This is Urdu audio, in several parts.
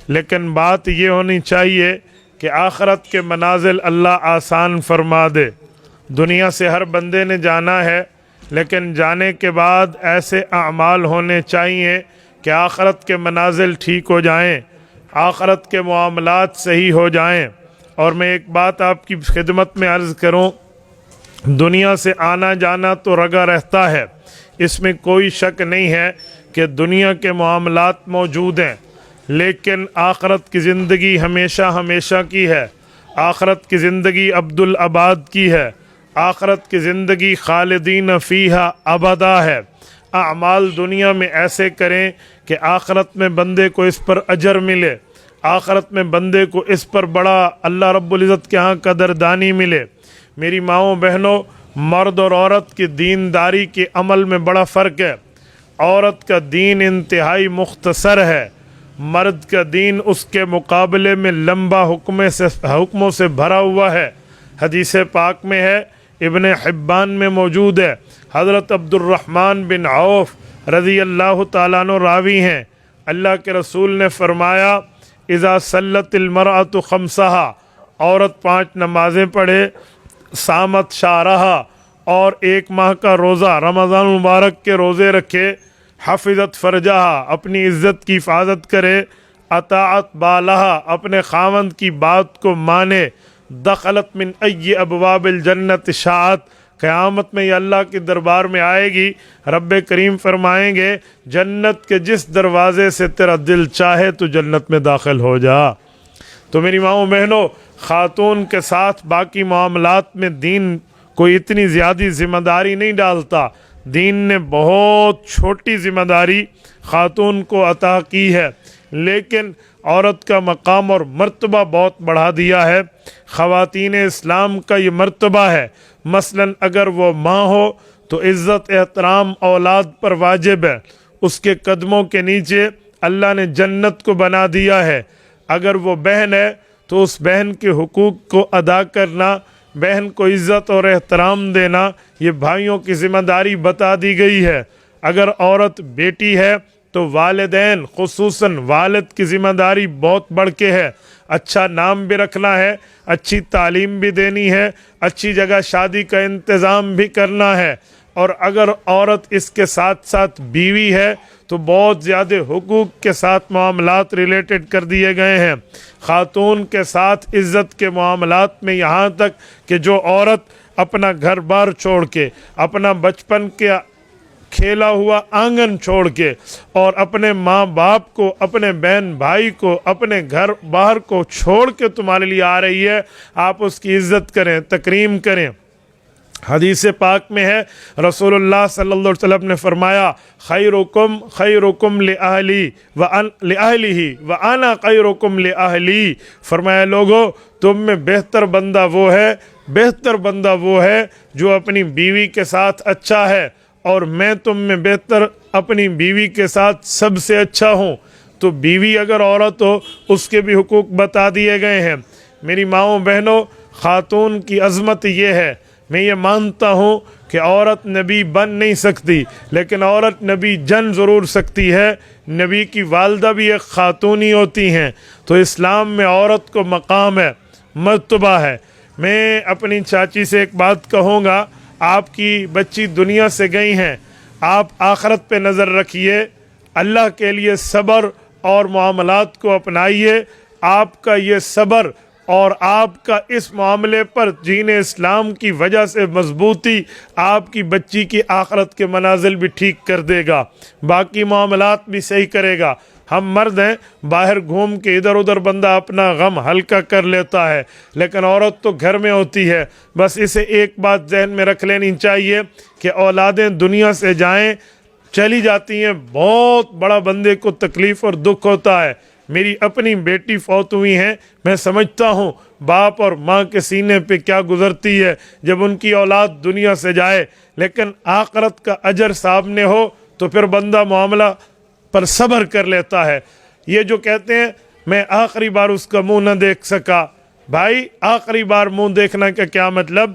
لیکن بات یہ ہونی چاہیے کہ آخرت کے منازل اللہ آسان فرما دے۔ دنیا سے ہر بندے نے جانا ہے، لیکن جانے کے بعد ایسے اعمال ہونے چاہیے کہ آخرت کے منازل ٹھیک ہو جائیں، آخرت کے معاملات صحیح ہو جائیں۔ اور میں ایک بات آپ کی خدمت میں عرض کروں، دنیا سے آنا جانا تو رگا رہتا ہے، اس میں کوئی شک نہیں ہے کہ دنیا کے معاملات موجود ہیں، لیکن آخرت کی زندگی ہمیشہ ہمیشہ کی ہے، آخرت کی زندگی عبدالآباد کی ہے، آخرت کی زندگی خالدین فیہا ابدا ہے۔ اعمال دنیا میں ایسے کریں کہ آخرت میں بندے کو اس پر اجر ملے، آخرت میں بندے کو اس پر بڑا اللہ رب العزت کے ہاں قدردانی ملے۔ میری ماؤں بہنوں، مرد اور عورت کی دینداری کے عمل میں بڑا فرق ہے۔ عورت کا دین انتہائی مختصر ہے، مرد کا دین اس کے مقابلے میں لمبا حکموں سے بھرا ہوا ہے۔ حدیث پاک میں ہے، ابن حبان میں موجود ہے، حضرت عبد الرحمن بن عوف رضی اللہ تعالیٰ عنہ راوی ہیں، اللہ کے رسول نے فرمایا، اذا صلت المرأة خمسہا، عورت 5 نمازیں پڑھے، صامت شہرہا، اور 1 ماہ کا روزہ رمضان مبارک کے روزے رکھے، حفظت فرجہا، اپنی عزت کی حفاظت کرے، اطاعت بالہا، اپنے خاوند کی بات کو مانے، دخلت من ای ابواب الجنت شاءت، قیامت میں یہ اللہ کے دربار میں آئے گی، رب کریم فرمائیں گے جنت کے جس دروازے سے تیرا دل چاہے تو جنت میں داخل ہو جا۔ تو میری ماؤں بہنوں، خاتون کے ساتھ باقی معاملات میں دین کوئی اتنی زیادہ ذمہ داری نہیں ڈالتا، دین نے بہت چھوٹی ذمہ داری خاتون کو عطا کی ہے، لیکن عورت کا مقام اور مرتبہ بہت بڑھا دیا ہے۔ خواتین اسلام کا یہ مرتبہ ہے، مثلا اگر وہ ماں ہو تو عزت احترام اولاد پر واجب ہے، اس کے قدموں کے نیچے اللہ نے جنت کو بنا دیا ہے۔ اگر وہ بہن ہے تو اس بہن کے حقوق کو ادا کرنا، بہن کو عزت اور احترام دینا، یہ بھائیوں کی ذمہ داری بتا دی گئی ہے۔ اگر عورت بیٹی ہے تو والدین خصوصاً والد کی ذمہ داری بہت بڑھ کے ہے، اچھا نام بھی رکھنا ہے، اچھی تعلیم بھی دینی ہے، اچھی جگہ شادی کا انتظام بھی کرنا ہے۔ اور اگر عورت اس کے ساتھ ساتھ بیوی ہے تو بہت زیادہ حقوق کے ساتھ معاملات ریلیٹڈ کر دیے گئے ہیں۔ خاتون کے ساتھ عزت کے معاملات میں یہاں تک کہ جو عورت اپنا گھر بار چھوڑ کے، اپنا بچپن کے کھیلا ہوا آنگن چھوڑ کے، اور اپنے ماں باپ کو، اپنے بہن بھائی کو، اپنے گھر باہر کو چھوڑ کے تمہارے لیے آ رہی ہے، آپ اس کی عزت کریں، تکریم کریں۔ حدیث پاک میں ہے، رسول اللہ صلی اللہ علیہ وسلم نے فرمایا، خیرکم خیرکم لأہلہ وأنا خیرکم لأہلی، فرمایا لوگو تم میں بہتر بندہ وہ ہے جو اپنی بیوی کے ساتھ اچھا ہے، اور میں تم میں بہتر اپنی بیوی کے ساتھ سب سے اچھا ہوں۔ تو بیوی اگر عورت ہو اس کے بھی حقوق بتا دیے گئے ہیں۔ میری ماؤں بہنوں، خاتون کی عظمت یہ ہے، میں یہ مانتا ہوں کہ عورت نبی بن نہیں سکتی، لیکن عورت نبی جن ضرور سکتی ہے۔ نبی کی والدہ بھی ایک خاتون ہی ہوتی ہیں، تو اسلام میں عورت کو مقام ہے، مرتبہ ہے۔ میں اپنی چاچی سے ایک بات کہوں گا، آپ کی بچی دنیا سے گئی ہیں، آپ آخرت پہ نظر رکھیے، اللہ کے لیے صبر اور معاملات کو اپنائیے۔ آپ کا یہ صبر اور آپ کا اس معاملے پر دین اسلام کی وجہ سے مضبوطی آپ کی بچی کی آخرت کے منازل بھی ٹھیک کر دے گا، باقی معاملات بھی صحیح کرے گا۔ ہم مرد ہیں، باہر گھوم کے ادھر ادھر بندہ اپنا غم ہلکا کر لیتا ہے، لیکن عورت تو گھر میں ہوتی ہے۔ بس اسے ایک بات ذہن میں رکھ لینی چاہیے کہ اولادیں دنیا سے جائیں، چلی جاتی ہیں، بہت بڑا بندے کو تکلیف اور دکھ ہوتا ہے۔ میری اپنی بیٹی فوت ہوئی ہیں، میں سمجھتا ہوں باپ اور ماں کے سینے پہ کیا گزرتی ہے جب ان کی اولاد دنیا سے جائے، لیکن آخرت کا اجر سامنے ہو تو پھر بندہ معاملہ پر صبر کر لیتا ہے۔ یہ جو کہتے ہیں میں آخری بار اس کا منہ نہ دیکھ سکا، بھائی آخری بار منہ دیکھنا کا کیا مطلب؟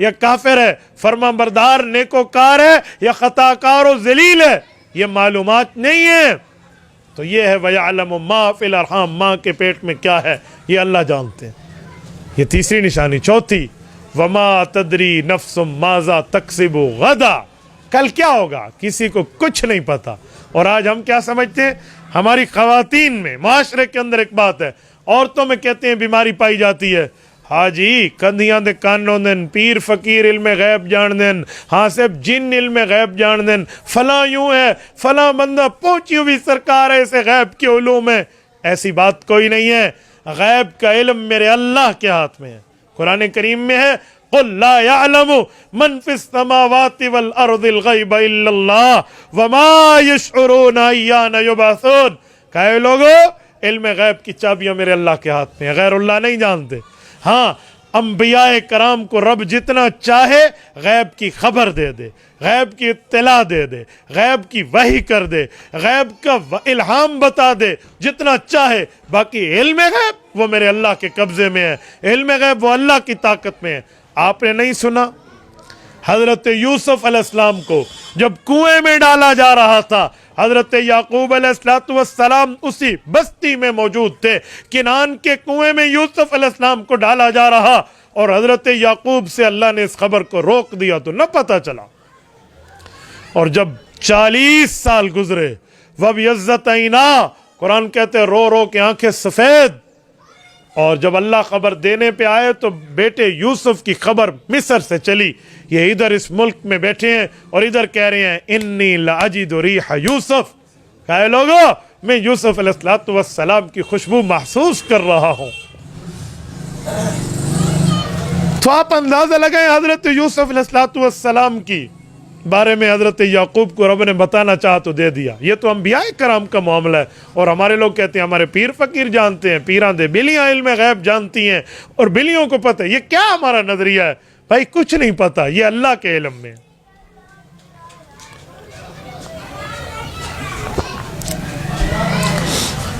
یا کافر ہے، فرما بردار نیکوکار ہے یا خطا کار و ذلیل ہے، یہ معلومات نہیں ہے۔ تو یہ ہے وَيَعْلَمُ مَا فِي الْأَرْحَامِ، ماں کے پیٹ میں کیا ہے یہ اللہ جانتے ہیں۔ یہ تیسری نشانی۔ چوتھی وَمَا تَدْرِي نَفْسٌ مَاذَا تَكْسِبُ غَدًا، کل کیا ہوگا کسی کو کچھ نہیں پتا۔ اور آج ہم کیا سمجھتے ہیں، ہماری خواتین میں، معاشرے کے اندر ایک بات ہے، عورتوں میں کہتے ہیں بیماری پائی جاتی ہے، ہاں جی کندھیاں دے کانوں دن، پیر فقیر علم غیب جان دن، ہاں صاحب جن علم غیب جان دن، فلاں یوں ہے، فلاں بندہ پہنچی ہوئی سرکار ہے اسے غیب کے علوم ہے۔ ایسی بات کوئی نہیں ہے، غیب کا علم میرے اللہ کے ہاتھ میں ہے۔ قرآن کریم میں ہے قُلْ لَا يَعْلَمُ مَنْ فِي السَّمَاوَاتِ وَالْأَرْضِ الْغَيْبَ إِلَّا اللَّهُ وَمَا يَشْعُرُونَ أَيَّانَ يُبْعَثُونَ، کہے لوگو علم غیب کی چابیاں میرے اللہ کے ہاتھ میں ہے، غیر اللہ نہیں جانتے۔ ہاں انبیاء کرام کو رب جتنا چاہے غیب کی خبر دے دے، غیب کی اطلاع دے دے، غیب کی وحی کر دے، غیب کا الہام بتا دے جتنا چاہے، باقی علم غیب وہ میرے اللہ کے قبضے میں ہے، علم غیب وہ اللہ کی طاقت میں ہے۔ آپ نے نہیں سنا حضرت یوسف علیہ السلام کو جب کنویں میں ڈالا جا رہا تھا، حضرت یعقوب علیہ السلام اسی بستی میں موجود تھے، کنعان کے کنویں میں یوسف علیہ السلام کو ڈالا جا رہا، اور حضرت یعقوب سے اللہ نے اس خبر کو روک دیا تو نہ پتہ چلا۔ اور جب 40 سال گزرے، وَبْيَضَّتْ عَيْنَاهُ، قرآن کہتے ہیں رو رو کے آنکھیں سفید، اور جب اللہ خبر دینے پہ آئے تو بیٹے یوسف کی خبر مصر سے چلی، یہ ادھر اس ملک میں بیٹھے ہیں اور ادھر کہہ رہے ہیں انی لأجد ریح یوسف، کہے لوگو میں یوسف علیہ السلام کی خوشبو محسوس کر رہا ہوں۔ تو آپ اندازہ لگائیں حضرت یوسف علیہ السلام کی بارے میں حضرت یعقوب کو رب نے بتانا چاہا تو دے دیا۔ یہ تو انبیاء کرام کا معاملہ ہے، اور ہمارے لوگ کہتے ہیں ہمارے پیر فقیر جانتے ہیں، پیراں دے بلیاں علم غیب جانتی ہیں اور بلیوں کو پتہ ہے۔ یہ کیا ہمارا نظریہ ہے؟ بھائی کچھ نہیں پتا، یہ اللہ کے علم میں۔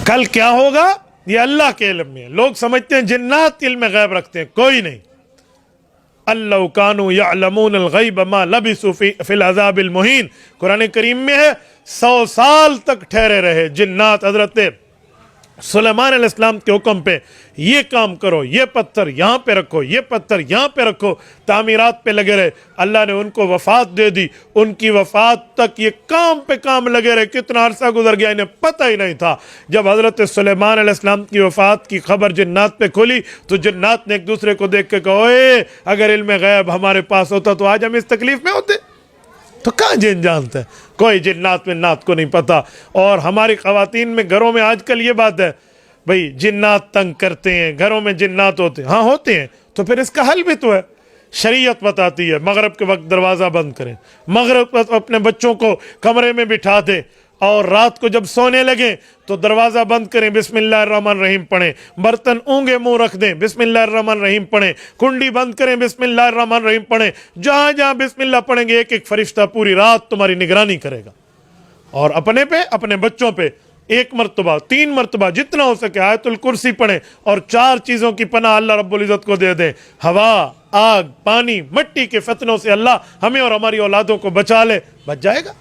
کل کیا ہوگا یہ اللہ کے علم میں۔ لوگ سمجھتے ہیں جنات علم غیب رکھتے ہیں، کوئی نہیں۔ اللہ کانوا یعلمون الغیب ما لبثوا فی العذاب المہین، قرآن کریم میں ہے 100 سال تک ٹھہرے رہے جنات حضرت سلیمان علیہ السلام کے حکم پہ، یہ کام کرو، یہ پتھر یہاں پہ رکھو، یہ پتھر یہاں پہ رکھو، تعمیرات پہ لگے رہے۔ اللہ نے ان کو وفات دے دی، ان کی وفات تک یہ کام پہ کام لگے رہے۔ کتنا عرصہ گزر گیا انہیں پتہ ہی نہیں تھا۔ جب حضرت سلیمان علیہ السلام کی وفات کی خبر جنات پہ کھلی تو جنات نے ایک دوسرے کو دیکھ کے کہا اے اگر علم غیب ہمارے پاس ہوتا تو آج ہم اس تکلیف میں ہوتے۔ تو کہاں جن جانتا ہے؟ کوئی جنات میں نات کو نہیں پتا۔ اور ہماری خواتین میں گھروں میں آج کل یہ بات ہے، بھئی جنات تنگ کرتے ہیں، گھروں میں جنات ہوتے ہیں۔ ہاں ہوتے ہیں، تو پھر اس کا حل بھی تو ہے۔ شریعت بتاتی ہے مغرب کے وقت دروازہ بند کریں، مغرب وقت اپنے بچوں کو کمرے میں بٹھا دیں، اور رات کو جب سونے لگیں تو دروازہ بند کریں، بسم اللہ الرحمن الرحیم پڑھیں، برتن اونگے منہ رکھ دیں، بسم اللہ الرحمن الرحیم پڑھیں، کنڈی بند کریں، بسم اللہ الرحمن الرحیم پڑھیں۔ جہاں جہاں بسم اللہ پڑھیں گے ایک ایک فرشتہ پوری رات تمہاری نگرانی کرے گا، اور اپنے پہ اپنے بچوں پہ 1 مرتبہ 3 مرتبہ جتنا ہو سکے آیت الکرسی پڑھیں، اور 4 چیزوں کی پناہ اللہ رب العزت کو دے دیں، ہوا، آگ، پانی، مٹی کے فتنوں سے اللہ ہمیں اور ہماری اولادوں کو بچا لے، بچ جائے گا۔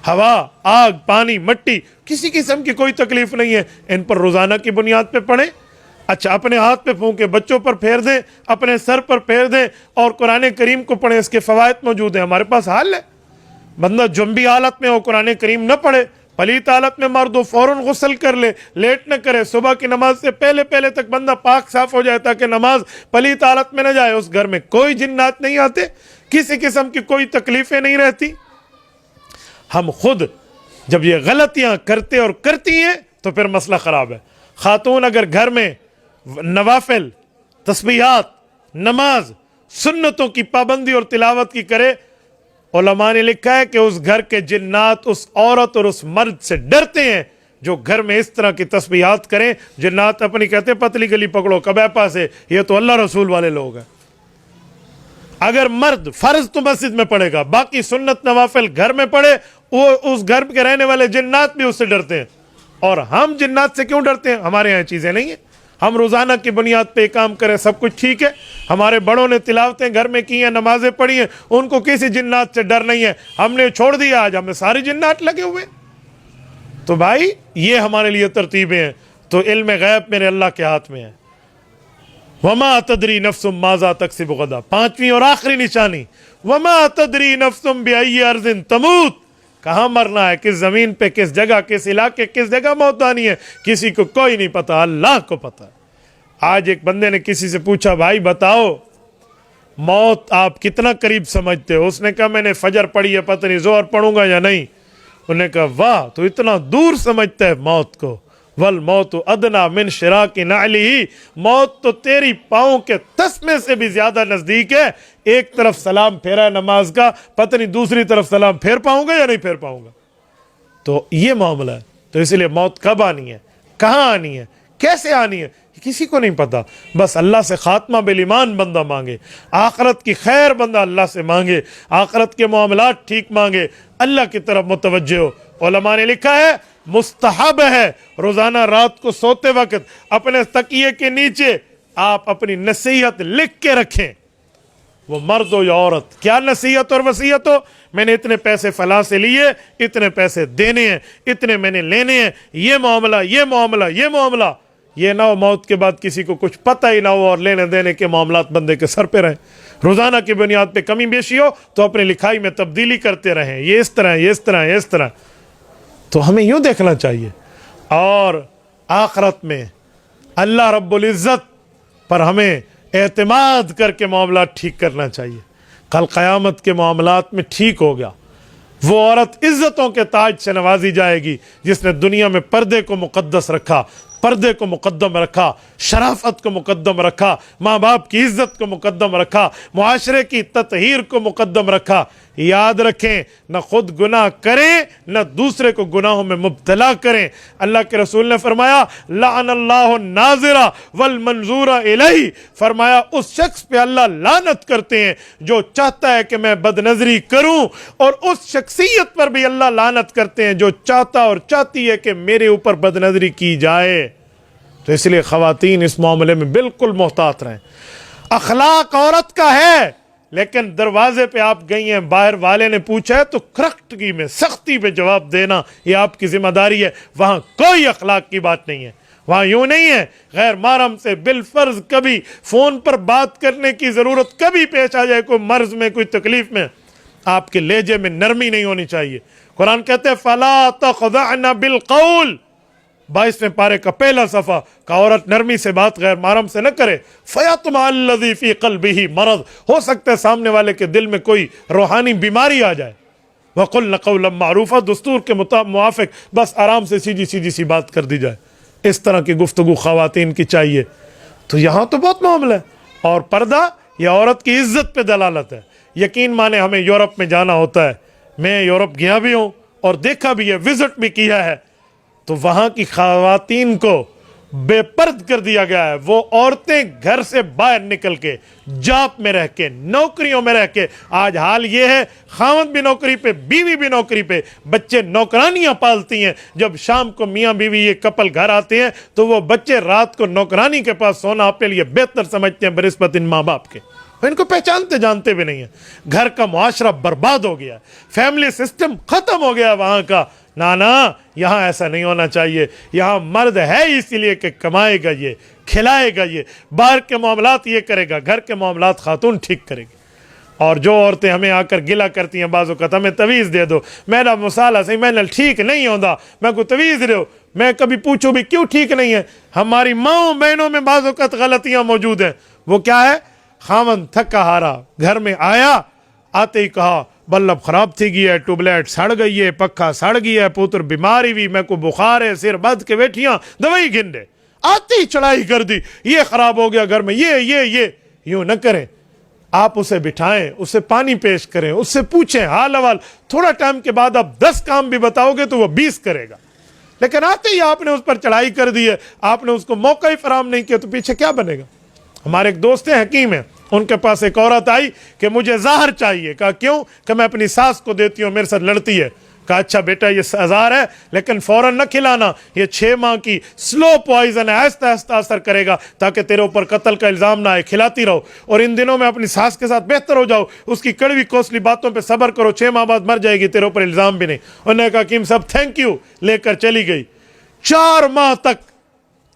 ہوا، آگ، پانی، مٹی، کسی قسم کی کوئی تکلیف نہیں ہے، ان پر روزانہ کی بنیاد پہ پڑھیں۔ اچھا اپنے ہاتھ پہ پھونکیں، بچوں پر پھیر دیں، اپنے سر پر پھیر دیں، اور قرآن کریم کو پڑھیں، اس کے فوائد موجود ہیں، ہمارے پاس حل ہے۔ بندہ جنبی حالت میں ہو قرآن کریم نہ پڑھے، پلیت حالت میں مرد ہو فوراً غسل کر لے، لیٹ نہ کرے، صبح کی نماز سے پہلے پہلے تک بندہ پاک صاف ہو جائے تاکہ نماز پلیت حالت میں نہ جائے۔ اس گھر میں کوئی جنات نہیں آتے، کسی قسم کی کوئی تکلیفیں نہیں رہتی۔ ہم خود جب یہ غلطیاں کرتے اور کرتی ہیں تو پھر مسئلہ خراب ہے۔ خاتون اگر گھر میں نوافل، تسبیحات، نماز، سنتوں کی پابندی اور تلاوت کی کرے، علماء نے لکھا ہے کہ اس گھر کے جنات اس عورت اور اس مرد سے ڈرتے ہیں جو گھر میں اس طرح کی تسبیحات کریں۔ جنات اپنی کہتے ہیں پتلی گلی پکڑو کبیپا سے، یہ تو اللہ رسول والے لوگ ہیں۔ اگر مرد فرض تو مسجد میں پڑھے گا، باقی سنت نوافل گھر میں پڑھے، وہ اس گھر کے رہنے والے جنات بھی اس سے ڈرتے ہیں۔ اور ہم جنات سے کیوں ڈرتے ہیں؟ ہمارے یہاں چیزیں نہیں ہیں۔ ہم روزانہ کی بنیاد پہ کام کریں سب کچھ ٹھیک ہے. ہمارے بڑوں نے تلاوتیں گھر میں کی ہیں, نمازیں پڑھی ہیں, ان کو کسی جنات سے ڈر نہیں ہے. ہم نے چھوڑ دیا, آج ہمیں سارے جنات لگے ہوئے. تو بھائی یہ ہمارے لیے ترتیبیں ہیں. تو علم غیب میرے اللہ کے ہاتھ میں ہے. وما تدری نفس ماذا تکسب غدا, پانچویں اور آخری نشانی, وما تدری نفس بأی ارض تموت, کہاں مرنا ہے, کس زمین پہ, کس جگہ, کس علاقے, کس جگہ موت آنی ہے, کسی کو کوئی نہیں پتا, اللہ کو پتا. آج ایک بندے نے کسی سے پوچھا, بھائی بتاؤ موت آپ کتنا قریب سمجھتے ہو؟ اس نے کہا میں نے فجر پڑھی ہے, پتہ نہیں ظہر پڑھوں گا یا نہیں. انہوں نے کہا واہ, تو اتنا دور سمجھتا ہے موت کو. والموت ادنا من شراک نعلہ, موت تو تیری پاؤں کے تسمے سے بھی زیادہ نزدیک ہے. ایک طرف سلام پھیرا ہے نماز کا, پتہ نہیں دوسری طرف سلام پھیر پاؤں گا یا نہیں پھیر پاؤں گا. تو یہ معاملہ ہے. تو اس لیے موت کب آنی ہے, کہاں آنی ہے, کیسے آنی ہے, کسی کو نہیں پتا. بس اللہ سے خاتمہ بالایمان بندہ مانگے, آخرت کی خیر بندہ اللہ سے مانگے, آخرت کے معاملات ٹھیک مانگے, اللہ کی طرف متوجہ ہو. علماء نے لکھا ہے مستحب ہے روزانہ رات کو سوتے وقت اپنے تکیے کے نیچے آپ اپنی نصیحت لکھ کے رکھیں. وہ مرد ہو یا عورت, کیا نصیحت اور وصیت ہو, میں نے اتنے پیسے فلاں سے لیے, اتنے پیسے دینے ہیں, اتنے میں نے لینے ہیں, یہ معاملہ یہ معاملہ یہ معاملہ. یہ نہ ہو موت کے بعد کسی کو کچھ پتہ ہی نہ ہو اور لینے دینے کے معاملات بندے کے سر پہ رہیں. روزانہ کی بنیاد پہ کمی بیشی ہو تو اپنی لکھائی میں تبدیلی کرتے رہیں, یہ اس طرح یہ اس طرح یہ اس طرح. تو ہمیں یوں دیکھنا چاہیے. اور آخرت میں اللہ رب العزت پر ہمیں اعتماد کر کے معاملات ٹھیک کرنا چاہیے. کل قیامت کے معاملات میں ٹھیک ہو گیا, وہ عورت عزتوں کے تاج سے نوازی جائے گی جس نے دنیا میں پردے کو مقدس رکھا, پردے کو مقدم رکھا, شرافت کو مقدم رکھا, ماں باپ کی عزت کو مقدم رکھا, معاشرے کی تطہیر کو مقدم رکھا. یاد رکھیں, نہ خود گناہ کریں نہ دوسرے کو گناہوں میں مبتلا کریں. اللہ کے رسول نے فرمایا لعن اللہ الناظرہ والمنظور الیہ, فرمایا اس شخص پہ اللہ لعنت کرتے ہیں جو چاہتا ہے کہ میں بد نظری کروں, اور اس شخصیت پر بھی اللہ لعنت کرتے ہیں جو چاہتا اور چاہتی ہے کہ میرے اوپر بد نظری کی جائے. تو اس لیے خواتین اس معاملے میں بالکل محتاط رہیں. اخلاق عورت کا ہے, لیکن دروازے پہ آپ گئی ہیں, باہر والے نے پوچھا ہے تو کڑکٹگی میں سختی پہ جواب دینا یہ آپ کی ذمہ داری ہے. وہاں کوئی اخلاق کی بات نہیں ہے. وہاں یوں نہیں ہے غیر محرم سے بالفرض کبھی فون پر بات کرنے کی ضرورت کبھی پیش آ جائے, کوئی مرض میں کوئی تکلیف میں, آپ کے لہجے میں نرمی نہیں ہونی چاہیے. قرآن کہتے ہیں فَلَا تَخْضَعْنَ بِالْقَوْلِ, 22ویں پارے کا پہلا صفحہ, کہ عورت نرمی سے بات غیر محرم سے نہ کرے. فَيَطْمَعَ الَّذِي فِي قَلْبِهِ مرض, ہو سکتا ہے سامنے والے کے دل میں کوئی روحانی بیماری آ جائے. وَقُلْنَ قَوْلًا مَعْرُوفًا, دستور کے موافق بس آرام سے سیدھی سی بات کر دی جائے. اس طرح کی گفتگو خواتین کی چاہیے. تو یہاں تو بہت معاملہ ہے. اور پردہ یہ عورت کی عزت پہ دلالت ہے. یقین مانے ہمیں یورپ میں جانا ہوتا ہے, میں یورپ گیا بھی ہوں اور دیکھا بھی ہے, وزٹ بھی کیا ہے, تو وہاں کی خواتین کو بے پرد کر دیا گیا ہے. وہ عورتیں گھر سے باہر نکل کے, جاب میں رہ کے, نوکریوں میں رہ کے, آج حال یہ ہے خاوند بھی نوکری پہ, بیوی بھی نوکری پہ, بچے نوکرانیاں پالتی ہیں. جب شام کو میاں بیوی یہ کپل گھر آتے ہیں تو وہ بچے رات کو نوکرانی کے پاس سونا اپنے لیے بہتر سمجھتے ہیں بنسبت ان ماں باپ کے. ان کو پہچانتے جانتے بھی نہیں ہیں. گھر کا معاشرہ برباد ہو گیا, فیملی سسٹم ختم ہو گیا وہاں کا. نانا یہاں ایسا نہیں ہونا چاہیے. یہاں مرد ہے اسی لیے کہ کمائے گا, یہ کھلائے گا, یہ باہر کے معاملات یہ کرے گا, گھر کے معاملات خاتون ٹھیک کرے گی. اور جو عورتیں ہمیں آ کر گلا کرتی ہیں بعض اوقات, ہمیں تویز دے دو, میرا مسالہ صحیح میں ٹھیک نہیں ہوتا, میں کو تویز دے دو. میں کبھی پوچھوں بھی کیوں ٹھیک نہیں ہے. ہماری ماؤں بہنوں میں بعض اوقات غلطیاں موجود ہیں. وہ کیا ہے, خاوند تھکا ہارا گھر میں آیا, آتے ہی کہا بلب خراب تھی گئی ہے, ٹیوبلائٹ سڑ گئی ہے, پکھا سڑ گیا ہے, پوتر بیماری بھی, میں کو بخار ہے, سر بد کے بیٹھیاں دوائی گھنڈے, آتی ہی چڑھائی کر دی, یہ خراب ہو گیا گھر میں, یہ یوں نہ کریں. آپ اسے بٹھائیں, اسے پانی پیش کریں, اس سے پوچھیں حال حوال. تھوڑا ٹائم کے بعد آپ 10 کام بھی بتاؤ گے تو وہ 20 کرے گا. لیکن آتے ہی آپ نے اس پر چڑھائی کر دی ہے, آپ نے اس کو موقع ہی فراہم نہیں کیا, تو پیچھے کیا بنے گا. ہمارے ایک دوست ہیں, حکیم ہیں, ان کے پاس ایک عورت آئی کہ مجھے زہر چاہیے. کہا کیوں؟ کہ میں اپنی ساس کو دیتی ہوں, میرے ساتھ لڑتی ہے. کہا اچھا بیٹا یہ 1000 ہے لیکن فوراً نہ کھلانا، یہ 6 ماہ کی سلو پوائزن ہے، آہستہ آہستہ اثر کرے گا تاکہ تیرے اوپر قتل کا الزام نہ آئے، کھلاتی رہو اور ان دنوں میں اپنی ساس کے ساتھ بہتر ہو جاؤ، اس کی کڑوی کوسلی باتوں پہ صبر کرو، 6 ماہ بعد مر جائے گی، تیرے اوپر الزام بھی نہیں۔ انہوں نے کہا حکیم صاحب تھینک یو، لے کر چلی گئی۔ 4 ماہ تک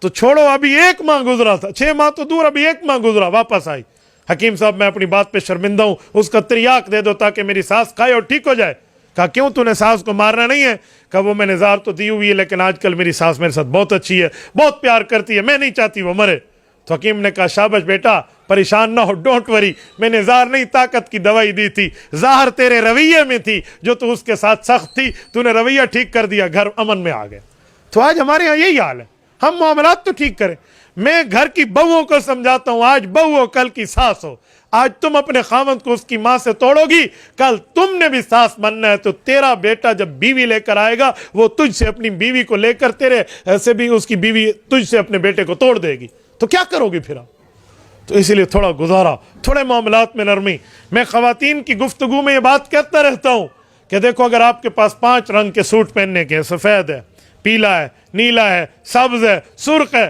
تو چھوڑو، ابھی 1 ماہ گزرا تھا، 6 ماہ تو دور، ابھی 1 ماہ گزرا، واپس آئی۔ حکیم صاحب میں اپنی بات پہ شرمندہ ہوں، اس کا تریاق دے دو تاکہ میری ساس کھائے اور ٹھیک ہو جائے۔ کہا کیوں، تو نے ساس کو مارنا نہیں ہے؟ کہا وہ میں نے زار تو دی ہوئی ہے لیکن آج کل میری ساس میرے ساتھ بہت اچھی ہے، بہت پیار کرتی ہے، میں نہیں چاہتی وہ مرے۔ تو حکیم نے کہا شاباش بیٹا، پریشان نہ ہو، ڈونٹ وری، میں نے زہر نہیں طاقت کی دوائی دی تھی، زہر تیرے رویے میں تھی، جو تو اس کے ساتھ سخت تھی، تو نے رویہ ٹھیک کر دیا، گھر امن میں آ گیا۔ تو آج ہمارے ہاں یہی حال ہے، ہم معاملات تو ٹھیک کریں۔ میں گھر کی بہووں کو سمجھاتا ہوں، آج بہو ہو کل کی ساس ہو، آج تم اپنے خاوند کو اس کی ماں سے توڑو گی، کل تم نے بھی ساس بننا ہے، تو تیرا بیٹا جب بیوی لے کر آئے گا وہ تجھ سے اپنی بیوی کو لے کر، تیرے سے بھی اس کی بیوی تجھ سے اپنے بیٹے کو توڑ دے گی، تو کیا کرو گی پھر آپ؟ تو اسی لیے تھوڑا گزارا، تھوڑے معاملات میں نرمی۔ میں خواتین کی گفتگو میں یہ بات کہتا رہتا ہوں کہ دیکھو اگر آپ کے پاس 5 رنگ کے سوٹ پہننے کے ہیں، سفید ہے، پیلا ہے، نیلا ہے، سبز ہے، سرخ ہے،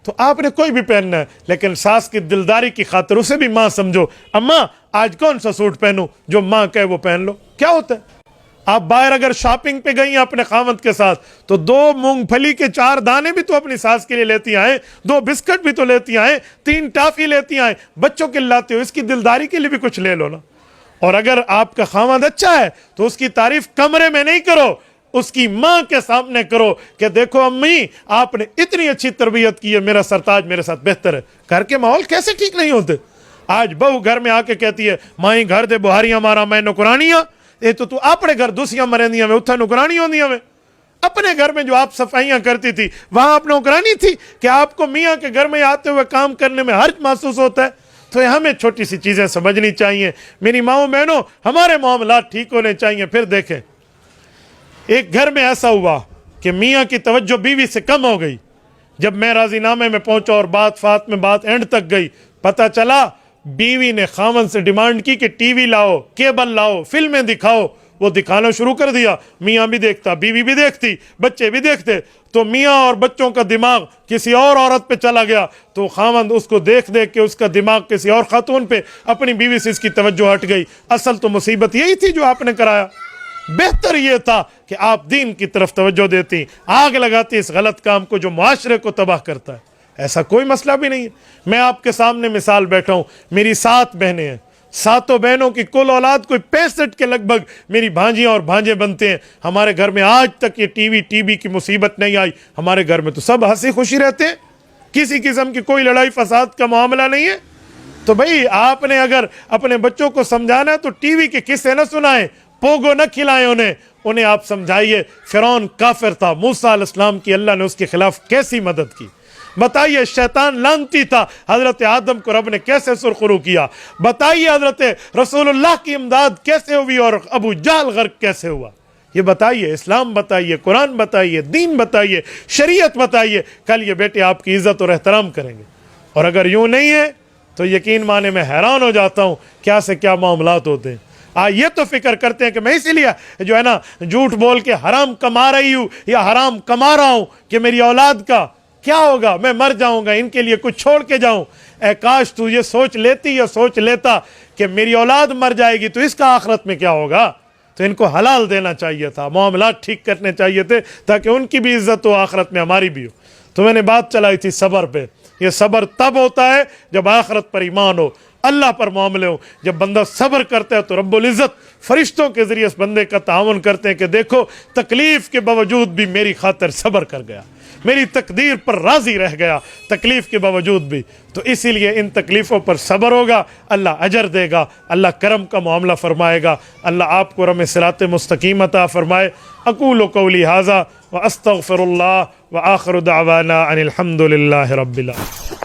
تو آپ نے کوئی بھی پہننا ہے، لیکن ساس کی دلداری کی خاطر اسے بھی ماں سمجھو، اماں آج کون سا سوٹ پہنوں، جو ماں کہے وہ پہن لو۔ کیا ہوتا ہے، آپ باہر اگر شاپنگ پہ گئی ہیں اپنے خاوند کے ساتھ تو 2 مونگ پھلی کے 4 دانے بھی تو اپنی ساس کے لیے لیتی آئیں، 2 بسکٹ بھی تو لیتی آئیں، 3 ٹافی لیتی آئیں، بچوں کے لاتے ہو، اس کی دلداری کے لیے بھی کچھ لے لو نا۔ اور اگر آپ کا خاوند اچھا ہے تو اس کی تعریف کمرے میں نہیں کرو، اس کی ماں کے سامنے کرو کہ دیکھو امی آپ نے اتنی اچھی تربیت کی ہے، میرا سرتاج میرے ساتھ بہتر ہے۔ گھر کے ماحول کیسے ٹھیک نہیں ہوتے؟ آج بہو گھر میں آ کے کہتی ہے مائیں گھر دے بہاریاں مارا میں نکرانیاں، یہ تو اپنے گھر دوسیاں مرندیاں میں اتھا نکرانی ہوندیاں میں۔ اپنے گھر میں جو آپ صفائیاں کرتی تھی وہاں آپ نوکرانی تھی کہ آپ کو میاں کے گھر میں آتے ہوئے کام کرنے میں حرج محسوس ہوتا ہے؟ تو ہمیں چھوٹی سی چیزیں سمجھنی چاہیے۔ میری ماؤں بہنوں، ہمارے معاملات ٹھیک ہونے چاہیے۔ پھر دیکھیں ایک گھر میں ایسا ہوا کہ میاں کی توجہ بیوی سے کم ہو گئی، جب میں راضی نامے میں پہنچا اور بات اینڈ تک گئی، پتہ چلا بیوی نے خاوند سے ڈیمانڈ کی کہ ٹی وی لاؤ، کیبل لاؤ، فلمیں دکھاؤ، وہ دکھانا شروع کر دیا، میاں بھی دیکھتا، بیوی بھی دیکھتی، بچے بھی دیکھتے، تو میاں اور بچوں کا دماغ کسی اور عورت پہ چلا گیا، تو خاوند اس کو دیکھ کے اس کا دماغ کسی اور خاتون پہ، اپنی بیوی سے اس کی توجہ ہٹ گئی۔ اصل تو مصیبت یہی تھی جو آپ نے کرایا، بہتر یہ تھا کہ آپ دین کی طرف توجہ دیتی، آگ لگاتی اس غلط کام کو جو معاشرے کو تباہ کرتا ہے۔ ایسا کوئی مسئلہ بھی نہیں ہے۔ میں آپ کے سامنے مثال بیٹھا ہوں، میری 7 بہنیں ہیں، 7 بہنوں کی کل اولاد کوئی 65 کے لگ بھگ میری بھانجیاں اور بھانجے بنتے ہیں۔ ہمارے گھر میں آج تک یہ ٹی وی کی مصیبت نہیں آئی، ہمارے گھر میں تو سب ہنسی خوشی رہتے ہیں، کسی قسم کی کوئی لڑائی فساد کا معاملہ نہیں ہے۔ تو بھئی آپ نے اگر اپنے بچوں کو سمجھانا ہے تو ٹی وی کے قصے نہ سنائیں، پوگو نہ کھلائیں، انہیں آپ سمجھائیے فرعون کافر تھا، موسیٰ علیہ السلام کی اللہ نے اس کے خلاف کیسی مدد کی، بتائیے شیطان لعنتی تھا، حضرت آدم کو رب نے کیسے سرخرو کیا، بتائیے حضرت رسول اللہ کی امداد کیسے ہوئی اور ابو جہل غرق کیسے ہوا، یہ بتائیے، اسلام بتائیے، قرآن بتائیے، دین بتائیے، شریعت بتائیے، کل یہ بیٹے آپ کی عزت اور احترام کریں گے۔ اور اگر یوں نہیں ہے تو یقین مانے میں حیران ہو جاتا ہوں کیا سے کیا معاملات ہوتے ہیں۔ یہ تو فکر کرتے ہیں کہ میں اسی لیے جو ہے نا جھوٹ بول کے حرام کما رہی ہوں یا حرام کما رہا ہوں کہ میری اولاد کا کیا ہوگا، میں مر جاؤں گا، ان کے لیے کچھ چھوڑ کے جاؤں۔ اے کاش تو یہ سوچ لیتی یا سوچ لیتا کہ میری اولاد مر جائے گی تو اس کا آخرت میں کیا ہوگا، تو ان کو حلال دینا چاہیے تھا، معاملات ٹھیک کرنے چاہیے تھے تاکہ ان کی بھی عزت ہو، آخرت میں ہماری بھی ہو۔ تو میں نے بات چلائی تھی صبر پہ، یہ صبر تب ہوتا ہے جب آخرت پر ایمان ہو، اللہ پر معاملے ہو۔ جب بندہ صبر کرتا ہے تو رب العزت فرشتوں کے ذریعے اس بندے کا تعاون کرتے ہیں کہ دیکھو تکلیف کے باوجود بھی میری خاطر صبر کر گیا، میری تقدیر پر راضی رہ گیا تکلیف کے باوجود بھی۔ تو اسی لیے ان تکلیفوں پر صبر ہوگا، اللہ اجر دے گا، اللہ کرم کا معاملہ فرمائے گا، اللہ آپ کو رم صراط مستقیم عطا فرمائے۔ اقول قولی ھذا واستغفر اللہ وآخر دعوانا ان الحمد للہ رب العالمین۔